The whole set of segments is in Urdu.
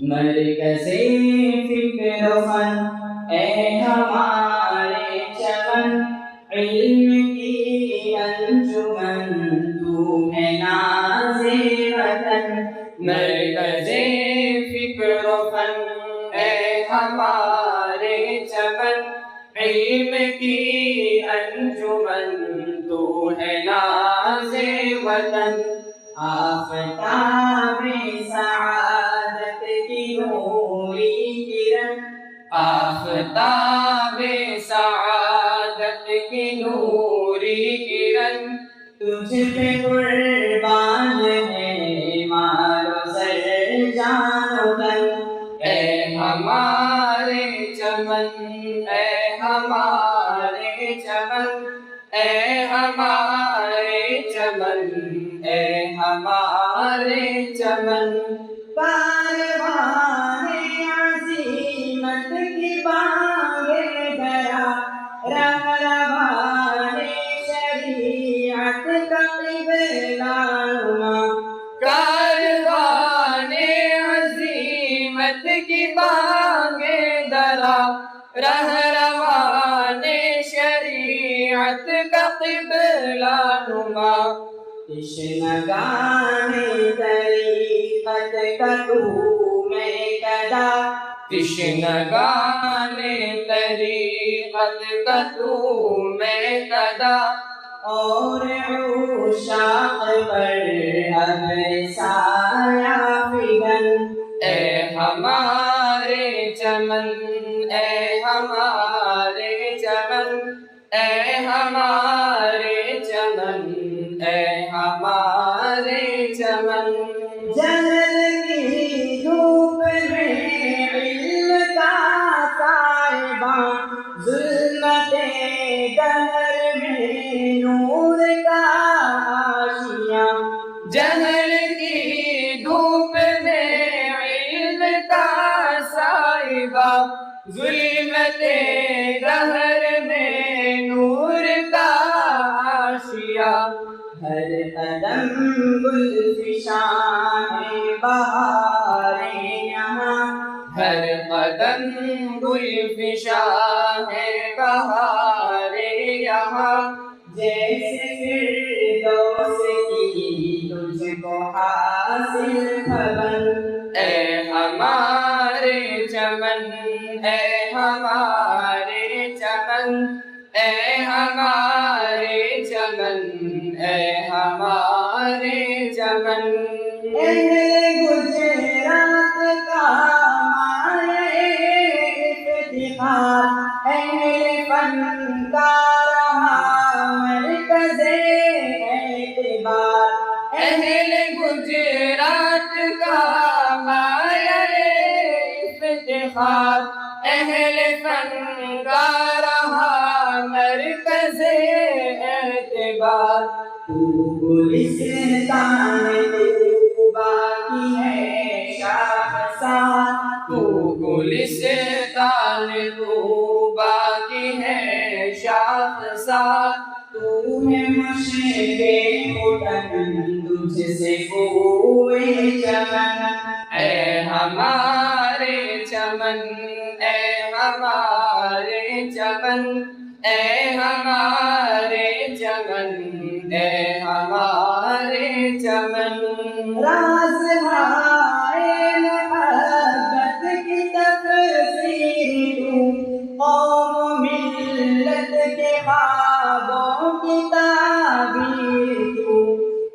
مرکز فکر و فن اے ہمارے چمن، علم کی انجمن تو ہے ناز وطن۔ مرکز فکر و فن اے ہمارے چمن، علم کی انجمن تو ہے ناز وطن۔ آفتاب سعادت کی نوری کرن، آفتاب سعادت کی نوری کرن، تجھ پہ قربان ہے مال و سر جان و تن۔ اے ہمارے چمن، اے ہمارے چمن، اے ہمارے چمن، اے ہمارے چمن۔ کاروان عزیمت کی بانگے درا، رہروان شریعت کا قبلہ نما۔ کاروان عزیمت کی بانگے درا، رہروان شریعت کا قبلہ نما۔ تشنگان طریقت کا تو میں گدا، تشنگان طریقت کا تو میں گدا، اور عشاق پر ابر سایہ فگن۔ اے ہمارے چمن، اے ہمارے چمن، اے ہمارے چمن، اے ہمارے چمن۔ جہل کی دھوپ میں علم کا سائباں، ظلمت دہر میں نور کا آشیاں۔ جہل کی دھوپ میں علم کا سائباں، ظلمت دہر میں نور کا آشیاں۔ ہر قدم گل فشاں ہے بہاریں یہاں، ہر قدم گل فشاں ہے بہاریں یہاں۔ جیسے فردوس کی تجھ کو حاصل خبر، اے ہمارے چمن، اے ہمارے چمن، اے ہمارے چمن، اے ہمارے چمن۔ اہل گجرات کا مایہ افتخار، اہل فن کا رہا مرکز اعتبار۔ اہل گجرات کا مایہ افتخار، اہل فن کا رہا مرکز اعتبار۔ تو گلستان طوبیٰ کی ہے شاخسار، تو گلستان طوبیٰ کی ہے شاخسار۔ تو ہے مشرق وطن، تجھ سے کوئے چمن۔ اے ہمارے چمن، اے ہمارے چمن، اے ہمارے چمن، اے ہمارے چمن۔ رازہائے محبت کی تفسیر تو، قوم و ملت کے خوابوں کی تعبیر تو۔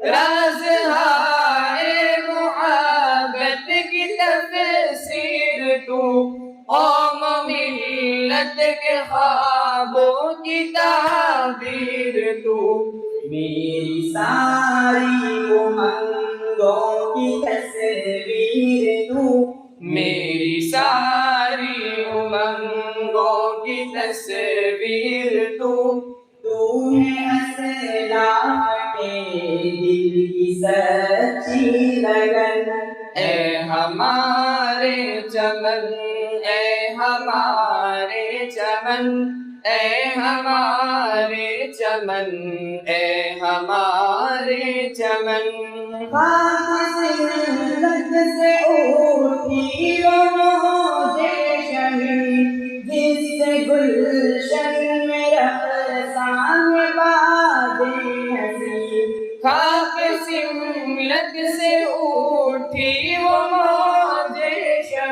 رازہائے محبت کی تفسیر تو، قوم و ملت کے خوابوں کی تعبیر تو۔ میری ساری امنگوں کی تصویر تو، میری ساری امنگوں کی تصویر تو۔ تو ہے اسلاف کے دل کی سچی لگن، اے ہمارے چمن، اے ہمارے چمن، اے ہمارے چمن، اے ہمارے چمن۔ خاک سے ملت سے اٹھی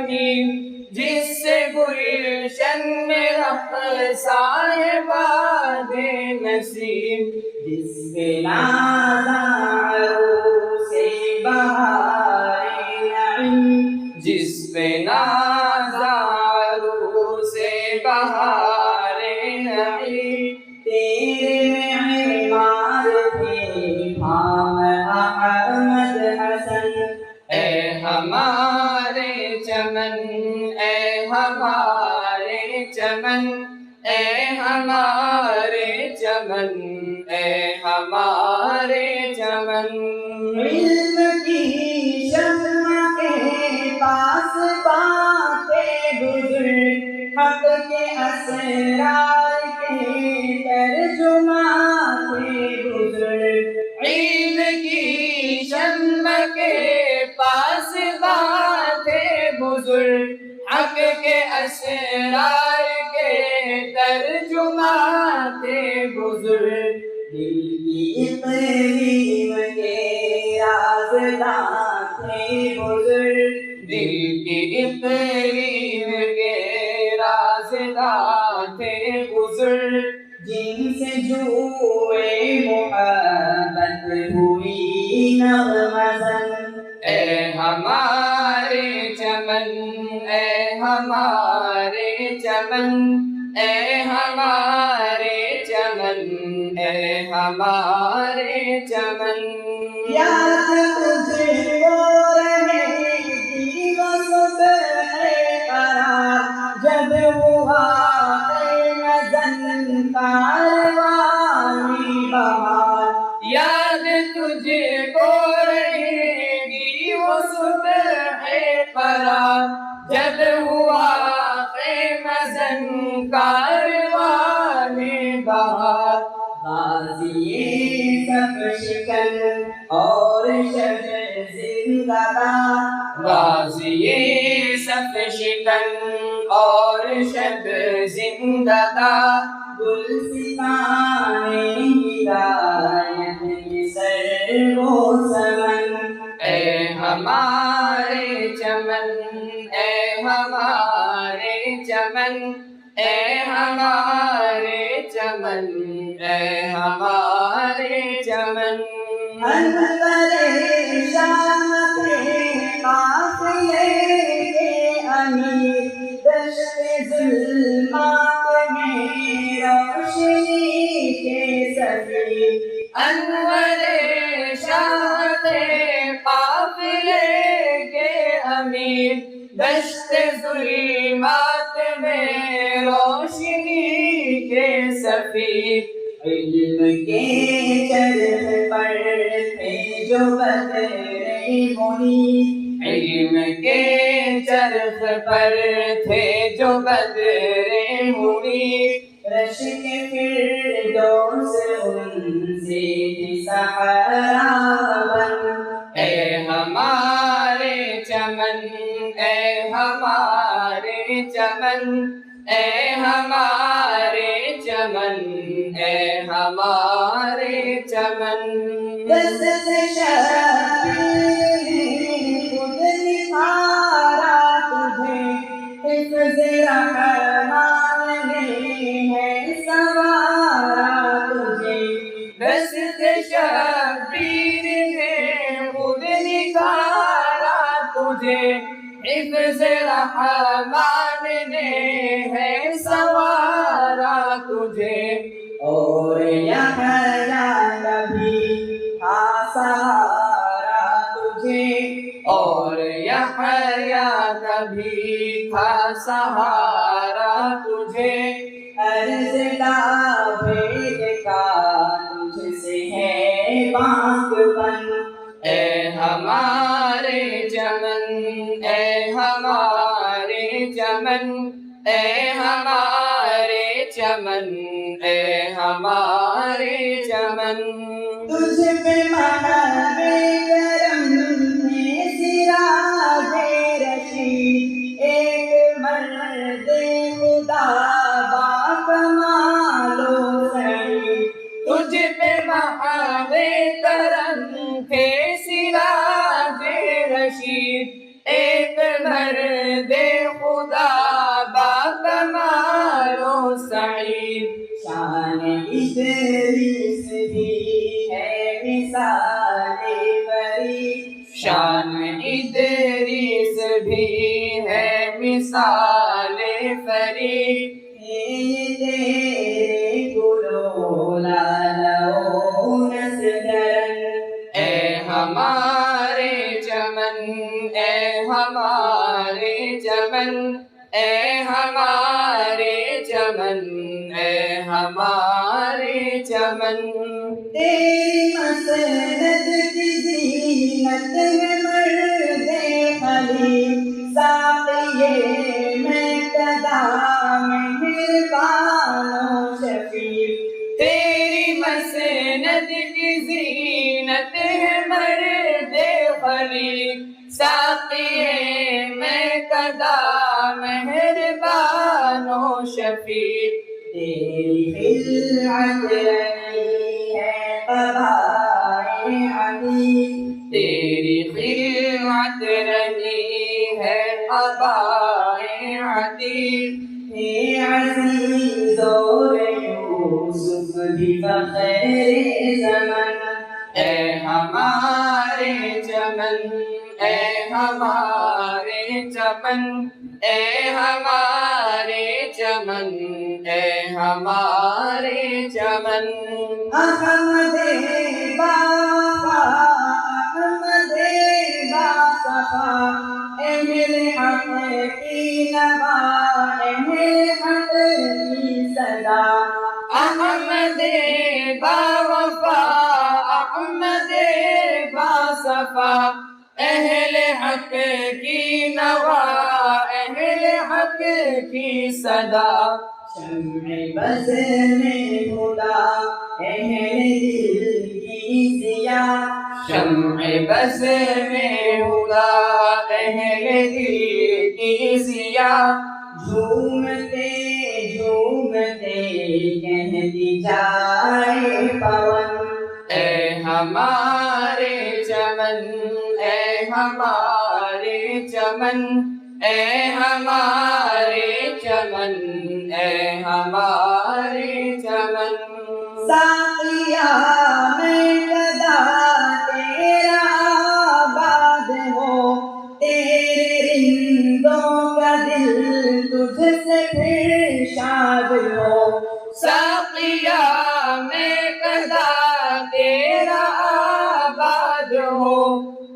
امین جس سے گلشن میں رقصائے باد نسیم جس کے نازاروں سے بہار نعیم جس پہ نازاروں سے بہار نعیم تیرے معمار تھے امام احمد حسن اے ہمارے چمن اے ہمارے چمن اے ہمارے چمن اے ہمارے چمن علم کی شمع کے پاس باتیں گزر حق کے اسرار کے ترجمان تھے گزر علم کی شمع کے پاس باتیں بزرگ حق کے اسرار کے ترجمان تھے بزرگ دل کی اقلیم کے رازداں تھے بزرگ دل کی اقلیم کے رازداں تھے بزرگ جن سے جوئے محبت ہوئی نغمہ زن اے ہمارے چمن اے ہمارے چمن اے ہمارے چمن اے ہمارے چمن یاد تجھے وہ رہے گی وہ صبح قرار جب ہوا نظن کاروانی بہار یاد تجھے کو رہے گی وہ صبح قرار جب ہوا مزن کاروان بہار غازی صف شکن اور شب زندہ دار غازی صف شکن اور شب زندہ دار گلستان ہدایت کی سر و سمن اے ہمارے چمن اے ہمارے چمن اے ہمارے چمن اے ہمارے چمن انور شام کے قافلے کے امیر دشت ظلمات میں روشنی کے سفیر انور شام کے قافلے کے امیر دشت ظلمات میں روشنی کے سفیر علم کے چرخ پر تھے جو بدر منیر علم کے چرخ پر تھے جو بدر منیر رشک فردوس ان سے صحرا بن اے ہمارے چمن اے ہمارے چمن اے ہمارے چمن اے ہمارے چمن دست شبیر خود نکھارا تجھے حفظ رحمان نے ہے سوارا تجھے دست شبیر نے خود نکھارا تجھے حفظ رحمان نے ہے سوارا تجھے اور یحییٰ نبی تھا سہارا تجھے اور یحییٰ نبی تھا سہارا تجھے عرض لا بھید کا تجھ سے ہے بانگ بن اے ہمارے چمن اے ہمارے چمن اے ہمارے چمن اے ہمارے چمن تجھ پہ محب کرم ہے سراج رشید ایک مرد خدا با کمال و سعید تجھ پہ محب کرم تھے سراج رشید ایک مرد ہے مثال فرید، یہ تیرے گلو لالو نسگرن، اے ہمارے چمن، اے ہمارے چمن، اے ہمارے چمن، اے ہمارے چمن، تیری مسند کی زینت ہے مرد خلیل، ساقیے میں قدا مہربان و شفیع، تیری مسند کی زینت ہے مرد خلیل، ساقیے میں قدا مہربان و شفیع، تیری خلعت رہی ہے قبائے عتیق، تیری خلعت رہی ہے قبائے عتیق، اے عزیز و یوسف بھی فخر زمن، اے ہمارے چمن، اے ہمارے چمن، اے ہمارے چمن، اے ہمارے چمن، احمد باغ، احمد باصفا، اہل حق کی نوا، اہل حق کی صدا، احمد باوفا، احمد باصفا، اہل حق کی نوا، اہل حق کی صدا، شمع بز میں خدا، اہل دل کی ضیا، شمع بز میں خدا، اہل دل کی ضیا، جھومتے جھومتے کہتی جائے پون، اے ہمارے چمن، اے ہمارے چمن، اے ہمارے چمن، اے ہمارے چمن، ساقیا میں قدا تیرا آباد ہو، تیرے رندوں کا دل تجھ سے پھر شاد ہو، ساقیا میں قدا تیرا آباد ہو،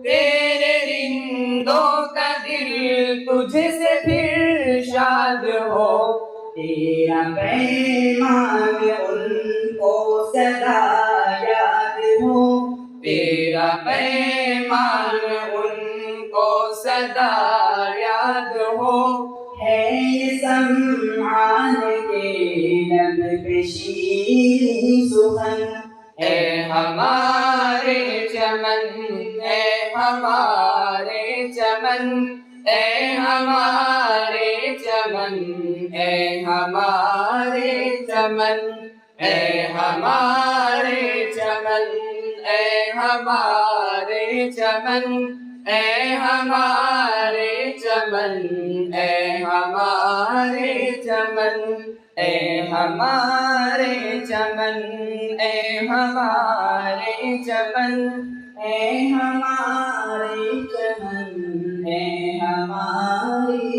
تیرے رندوں کا دل تجھ سے پھر شاد ہو، تیرا پیمان ان کو سدا یاد ہو، تیرا پیمان ان کو سدا یاد ہو، ہے یہ سمعان کے لب پہ شیریں سخن، اے ہمارے چمن، اے ہمارے چمن، اے ہمارے چمن، اے ہمارے چمن، اے ہمارے چمن، اے ہمارے چمن، اے ہمارے چمن، اے ہمارے چمن، اے ہمارے چمن، اے ہمارے چمن، اے ہمارے چمن، اے ہمارے